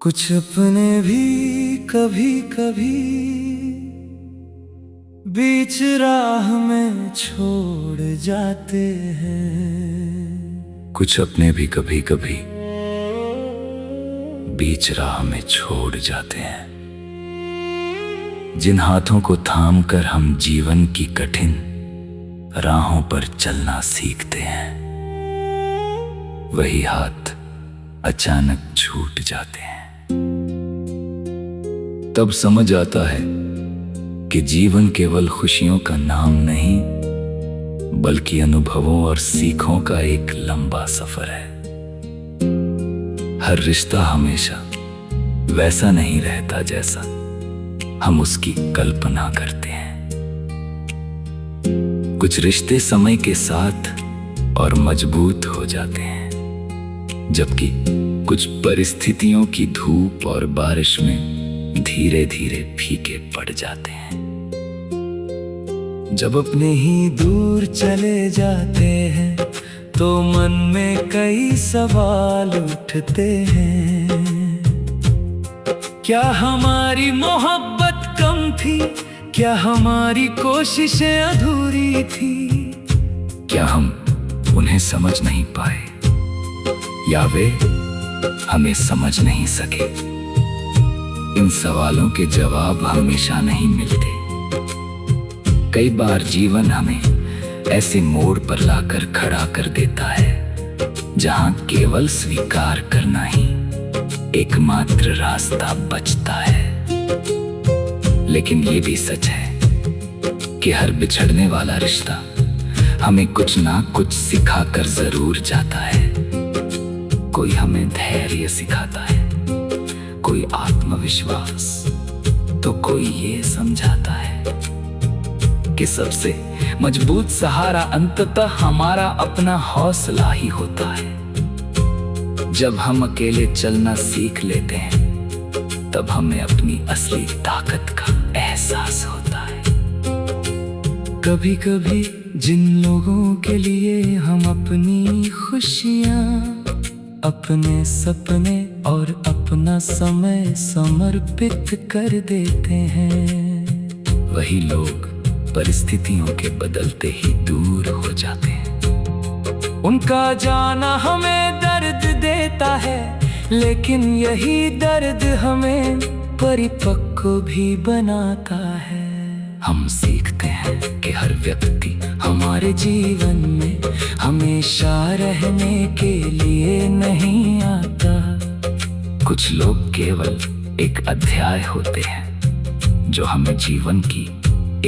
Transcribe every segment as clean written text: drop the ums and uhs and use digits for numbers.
कुछ अपने भी कभी कभी बीच राह में छोड़ जाते हैं। कुछ अपने भी कभी कभी बीच राह में छोड़ जाते हैं। जिन हाथों को थाम कर हम जीवन की कठिन राहों पर चलना सीखते हैं, वही हाथ अचानक छूट जाते हैं। तब समझ आता है कि जीवन केवल खुशियों का नाम नहीं, बल्कि अनुभवों और सीखों का एक लंबा सफर है। हर रिश्ता हमेशा वैसा नहीं रहता जैसा हम उसकी कल्पना करते हैं। कुछ रिश्ते समय के साथ और मजबूत हो जाते हैं, जबकि कुछ परिस्थितियों की धूप और बारिश में धीरे धीरे फीके पड़ जाते हैं। जब अपने ही दूर चले जाते हैं तो मन में कई सवाल उठते हैं। क्या हमारी मोहब्बत कम थी? क्या हमारी कोशिशें अधूरी थी? क्या हम उन्हें समझ नहीं पाए, या वे हमें समझ नहीं सके? इन सवालों के जवाब हमेशा नहीं मिलते। कई बार जीवन हमें ऐसे मोड़ पर लाकर खड़ा कर देता है जहां केवल स्वीकार करना ही एकमात्र रास्ता बचता है। लेकिन ये भी सच है कि हर बिछड़ने वाला रिश्ता हमें कुछ ना कुछ सिखा कर जरूर जाता है। कोई हमें धैर्य सिखाता है, कोई आत्मविश्वास, तो कोई ये समझाता है कि सबसे मजबूत सहारा अंततः हमारा अपना हौसला ही होता है। जब हम अकेले चलना सीख लेते हैं, तब हमें अपनी असली ताकत का एहसास होता है। कभी कभी जिन लोगों के लिए हम अपनी खुशियाँ, अपने सपने और अपना समय समर्पित कर देते हैं, वही लोग परिस्थितियों के बदलते ही दूर हो जाते हैं। उनका जाना हमें दर्द देता है, लेकिन यही दर्द हमें परिपक्व भी बनाता है। हम सीखते हैं कि हर व्यक्ति हमारे जीवन में हमेशा रहने के लिए नहीं आता। कुछ लोग केवल एक अध्याय होते हैं जो हमें जीवन की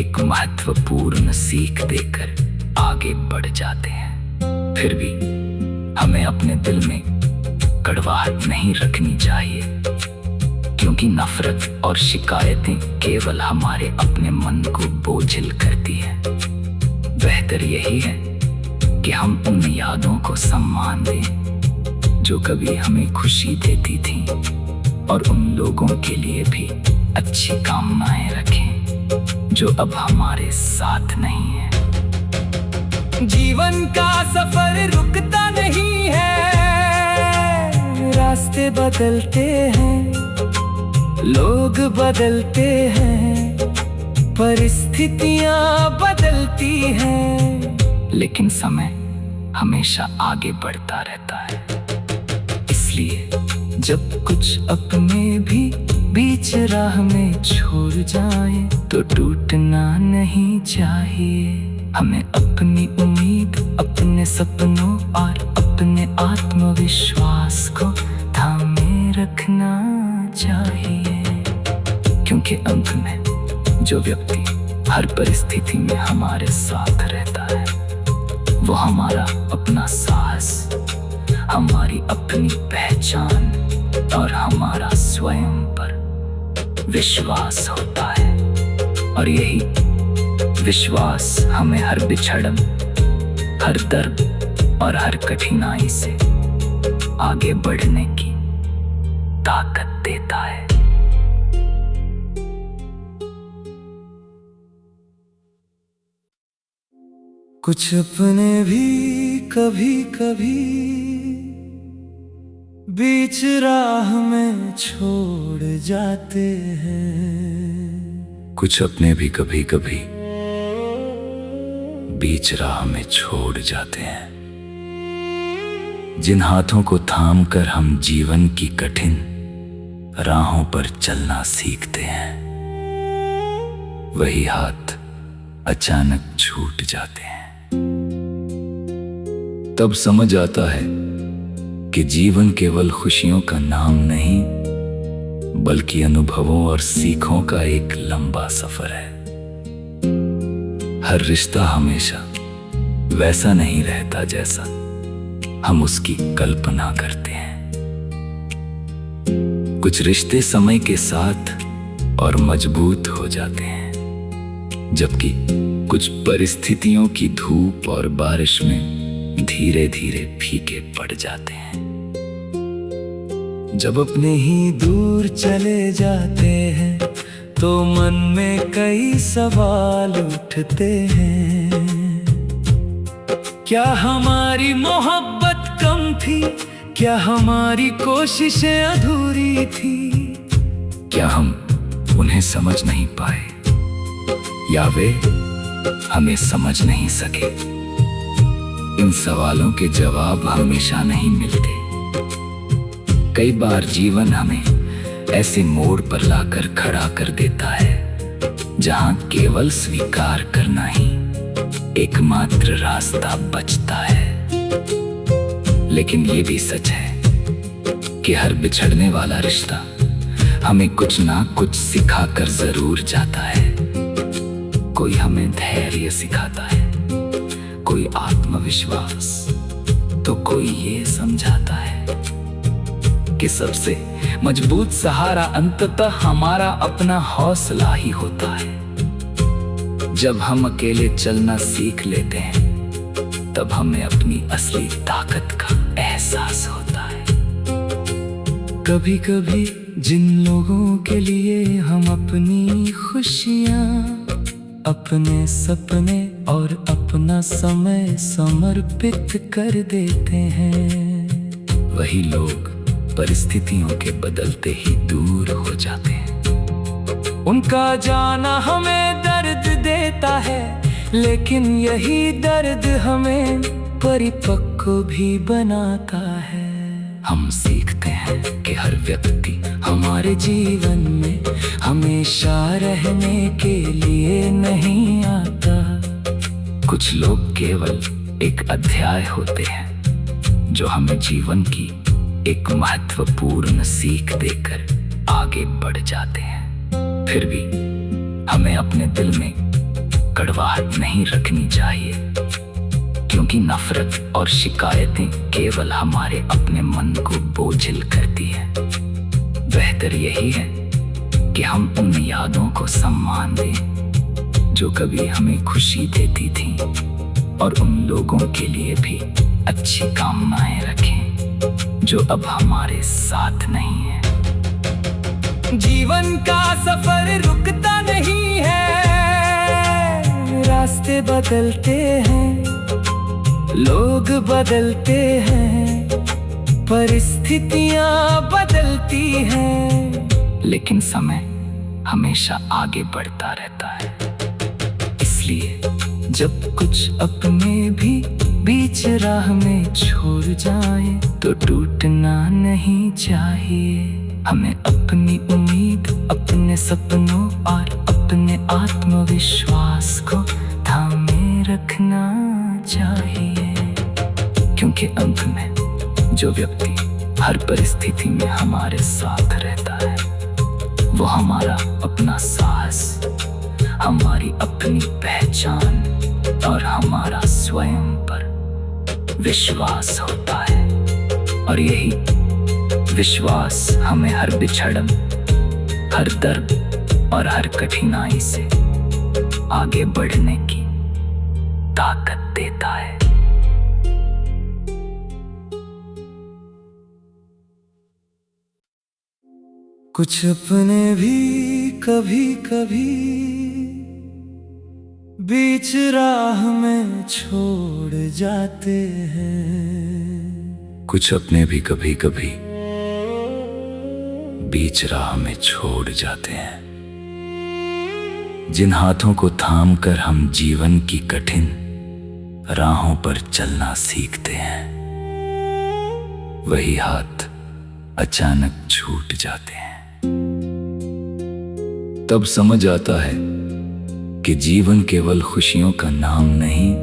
एक महत्वपूर्ण सीख देकर आगे बढ़ जाते हैं। फिर भी हमें अपने दिल में कड़वाहट नहीं रखनी चाहिए, क्योंकि नफरत और शिकायतें केवल हमारे अपने मन को बोझिल करती है। बेहतर यही है कि हम उन यादों को सम्मान दें जो कभी हमें खुशी देती थीं, और उन लोगों के लिए भी अच्छी कामनाएं रखें जो अब हमारे साथ नहीं है। जीवन का सफर रुकता नहीं है, रास्ते बदलते हैं, लोग बदलते हैं, परिस्थितियां बदलती हैं, लेकिन समय हमेशा आगे बढ़ता रहता है। इसलिए जब कुछ अपने भी बीच राह में छोड़ जाए तो टूटना नहीं चाहिए। हमें अपनी उम्मीद, अपने सपनों और अपने आत्मविश्वास को थामे रखना चाहिए, क्योंकि अंत में जो व्यक्ति हर परिस्थिति में हमारे साथ रहता है, वो हमारा अपना साहस, हमारी अपनी पहचान और हमारा स्वयं पर विश्वास होता है। और यही विश्वास हमें हर बिछड़न, हर दर्द और हर कठिनाई से आगे बढ़ने की ताकत देता है। कुछ अपने भी कभी कभी बीच राह में छोड़ जाते हैं। कुछ अपने भी कभी कभी बीच राह में छोड़ जाते हैं। जिन हाथों को थाम कर हम जीवन की कठिन राहों पर चलना सीखते हैं, वही हाथ अचानक छूट जाते हैं। तब समझ आता है कि जीवन केवल खुशियों का नाम नहीं, बल्कि अनुभवों और सीखों का एक लंबा सफर है। हर रिश्ता हमेशा वैसा नहीं रहता जैसा हम उसकी कल्पना करते हैं। कुछ रिश्ते समय के साथ और मजबूत हो जाते हैं, जबकि कुछ परिस्थितियों की धूप और बारिश में धीरे धीरे फीके पड़ जाते हैं। जब अपने ही दूर चले जाते हैं तो मन में कई सवाल उठते हैं। क्या हमारी मोहब्बत कम थी? क्या हमारी कोशिशें अधूरी थी? क्या हम उन्हें समझ नहीं पाए, या वे हमें समझ नहीं सके? इन सवालों के जवाब हमेशा नहीं मिलते। कई बार जीवन हमें ऐसे मोड़ पर लाकर खड़ा कर देता है जहां केवल स्वीकार करना ही एकमात्र रास्ता बचता है। लेकिन ये भी सच है कि हर बिछड़ने वाला रिश्ता हमें कुछ ना कुछ सिखा कर जरूर जाता है। कोई हमें धैर्य सिखाता है, कोई आत्मविश्वास, तो कोई ये समझाता है कि सबसे मजबूत सहारा अंततः हमारा अपना हौसला ही होता है। जब हम अकेले चलना सीख लेते हैं, तब हमें अपनी असली ताकत का एहसास होता है। कभी कभी जिन लोगों के लिए हम अपनी खुशियाँ, अपने सपने और अपना समय समर्पित कर देते हैं, वही लोग परिस्थितियों के बदलते ही दूर हो जाते हैं। उनका जाना हमें दर्द देता है, लेकिन यही दर्द हमें परिपक्व भी बनाता है। हम सीखते हैं कि हर व्यक्ति हमारे जीवन में हमेशा रहने के लिए नहीं आता। कुछ लोग केवल एक अध्याय होते हैं जो हमें जीवन की एक महत्वपूर्ण सीख देकर आगे बढ़ जाते हैं। फिर भी हमें अपने दिल में कड़वाहट नहीं रखनी चाहिए, क्योंकि नफरत और शिकायतें केवल हमारे अपने मन को बोझिल करती है। बेहतर यही है कि हम उन यादों को सम्मान दें जो कभी हमें खुशी देती थी, और उन लोगों के लिए भी अच्छी कामनाएं रखें जो अब हमारे साथ नहीं है। जीवन का सफर रुकता नहीं है, रास्ते बदलते हैं, लोग बदलते हैं, परिस्थितियां बदलती हैं, लेकिन समय हमेशा आगे बढ़ता रहता है। इसलिए जब कुछ अपने भी बीच राह में छोड़ जाए तो टूटना नहीं चाहिए। हमें अपनी उम्मीद, अपने सपनों और अपने आत्मविश्वास को थामे रखना चाहिए, क्योंकि अंत में जो व्यक्ति हर परिस्थिति में हमारे साथ रहता है, वो हमारा अपना साहस, हमारी अपनी पहचान और हमारा स्वयं पर विश्वास होता है। और यही विश्वास हमें हर बिछड़न, हर दर्द और हर कठिनाई से आगे बढ़ने की ताकत देता है। कुछ अपने भी कभी कभी बीच राह में छोड़ जाते हैं। कुछ अपने भी कभी कभी बीच राह में छोड़ जाते हैं। जिन हाथों को थाम कर हम जीवन की कठिन राहों पर चलना सीखते हैं, वही हाथ अचानक छूट जाते हैं। तब समझ आता है कि जीवन केवल खुशियों का नाम नहीं,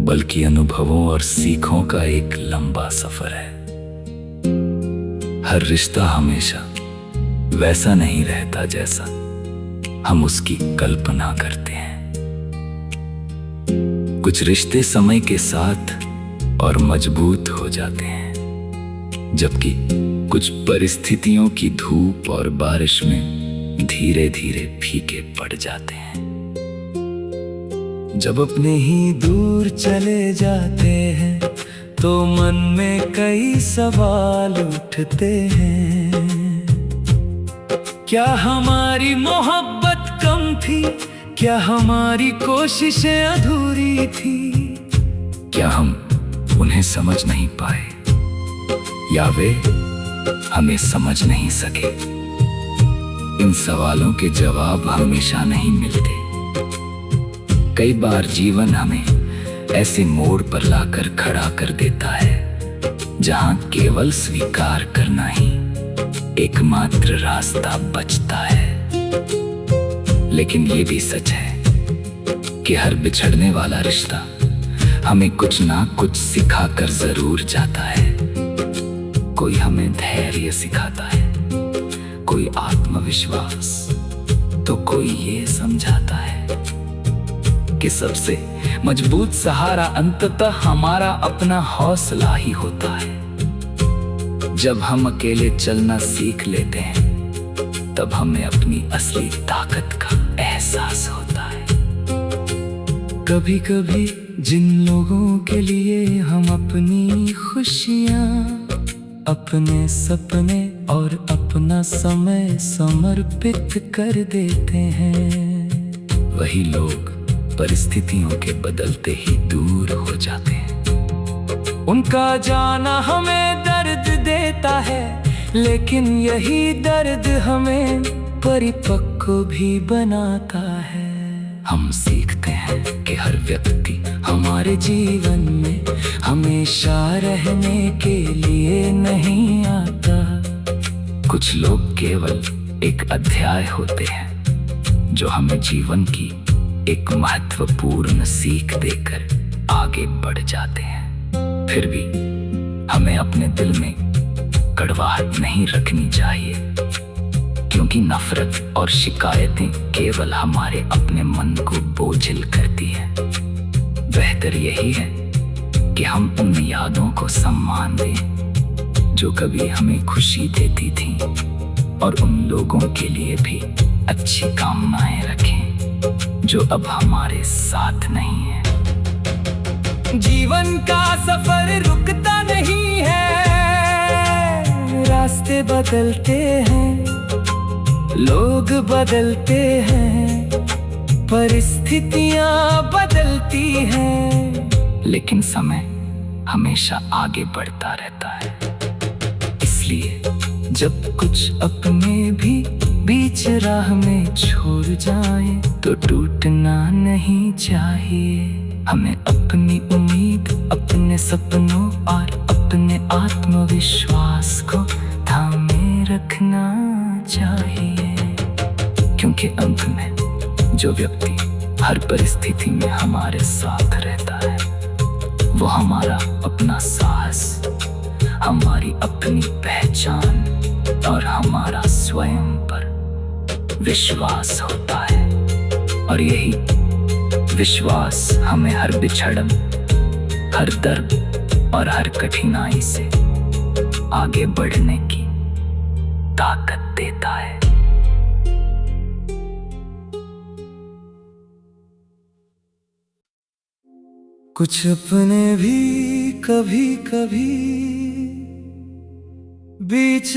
बल्कि अनुभवों और सीखों का एक लंबा सफर है। हर रिश्ता हमेशा वैसा नहीं रहता जैसा हम उसकी कल्पना करते हैं। कुछ रिश्ते समय के साथ और मजबूत हो जाते हैं, जबकि कुछ परिस्थितियों की धूप और बारिश में धीरे धीरे फीके पड़ जाते हैं। जब अपने ही दूर चले जाते हैं तो मन में कई सवाल उठते हैं। क्या हमारी मोहब्बत कम थी? क्या हमारी कोशिशें अधूरी थी? क्या हम उन्हें समझ नहीं पाए, या वे हमें समझ नहीं सके? इन सवालों के जवाब हमेशा नहीं मिलते। कई बार जीवन हमें ऐसे मोड़ पर लाकर खड़ा कर देता है जहां केवल स्वीकार करना ही एकमात्र रास्ता बचता है। लेकिन ये भी सच है कि हर बिछड़ने वाला रिश्ता हमें कुछ ना कुछ सिखा कर जरूर जाता है। कोई हमें धैर्य सिखाता है, कोई आत्मविश्वास, तो कोई ये समझाता है कि सबसे मजबूत सहारा अंततः हमारा अपना हौसला ही होता है। जब हम अकेले चलना सीख लेते हैं, तब हमें अपनी असली ताकत का एहसास होता है। कभी कभी जिन लोगों के लिए हम अपनी खुशियां, अपने सपने और अपना समय समर्पित कर देते हैं, वही लोग परिस्थितियों के बदलते ही दूर हो जाते हैं। उनका जाना हमें दर्द देता है, लेकिन यही दर्द हमें परिपक्व भी बनाता है। हम सीखते हैं कि हर व्यक्ति हमारे जीवन में हमेशा रहने के लिए नहीं आता। कुछ लोग केवल एक अध्याय होते हैं जो हमें जीवन की एक महत्वपूर्ण सीख देकर आगे बढ़ जाते हैं। फिर भी हमें अपने दिल में कड़वाहट नहीं रखनी चाहिए, क्योंकि नफरत और शिकायतें केवल हमारे अपने मन को बोझिल करती हैं। बेहतर यही है कि हम उन यादों को सम्मान दें जो कभी हमें खुशी देती थीं, और उन लोगों के लिए भी अच्छी कामनाएं रखें जो अब हमारे साथ नहीं है। जीवन का सफर रुकता नहीं है, रास्ते बदलते हैं, लोग बदलते हैं, परिस्थितियां बदलती हैं, लेकिन समय हमेशा आगे बढ़ता रहता है। इसलिए जब कुछ अपने भी बीच राह में छोड़ जाए तो टूटना नहीं चाहिए। हमें अपनी उम्मीद, अपने सपनों और अपने आत्मविश्वास को थामे रखना चाहिए, क्योंकि अंत में जो व्यक्ति हर परिस्थिति में हमारे साथ रहता है, वो हमारा अपना साहस, हमारी अपनी पहचान और हमारा स्वयं पर विश्वास होता है। और यही विश्वास हमें हर बिछड़न, हर दर्द और हर कठिनाई से आगे बढ़ने की ताकत देता है। कुछ अपने भी कभी कभी बीच